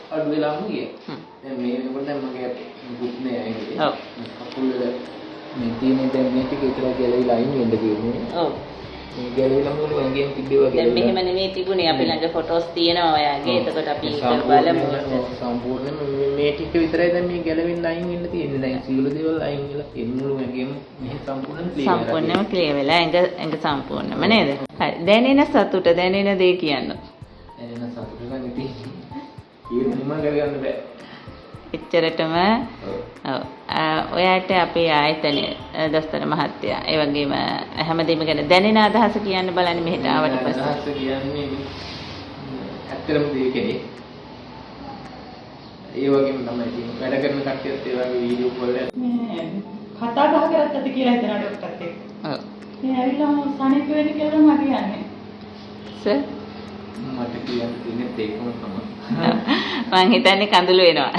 අඩු වෙලාම ගියා. දැන් මේ වෙනකොට දැන් මගේ බුක් නෑ ඇඟේ. ඔව්. අකුල් වල මේ තියෙන දැන් මේ ටික විතර ගැලවිලා අයින් වෙන්න තියෙන්නේ. ඔව්. මේ ගැලවිලා මොකද ඇඟෙන් තිබ්බේ වගේ. දැන් මෙහෙම නෙමෙයි තිබුණේ අපි ළඟ ෆොටෝස් තියෙනවා ඔයාගේ. එතකොට අපි ඒක බලමු. සම්පූර්ණයෙන් මේ ටික විතරයි දැන් මේ ගැලවෙන්න අයින් වෙන්න තියෙන්නේ. දැන් සියලු දේවල් අයින් වෙලා තියෙන මුළු ඇඟෙම මෙහෙ සම්පූර්ණයෙන්ම ක්ලියර් වෙලා ඇඟ සම්පූර්ණම නේද? හරි. දැනෙන සතුට දැනෙන දේ කියන්න. දැනෙන සතුට නම් ඉතින් එච්චරටම ඔව් ඔයාට අපේ ආයතනය දොස්තර මහත්තයා ඒ වගේම හැමදේම ගැන දැනෙන අදහස කියන්න බලන්න මෙහෙට ආවට පස්සේ අදහස කියන්නේ ඇත්තටම දෙය කෙනෙක් ඒ වගේම තමයි ඉතින් වැඩ කරන කට්ටියත් ඒ වගේ වීඩියෝ කෝල් එක මේ කතා බහ කරත් ඇති කියලා හිතන ඩොක්ටර්ත් එක්ක ඔව් මේ ඇවිල්ලා සනීප වෙන්න කියලා මම කියන්නේ සර් මට කියන්න තියෙන්නේ ඒකම තමයි මං හිතන්නේ කඳුළු වෙනවා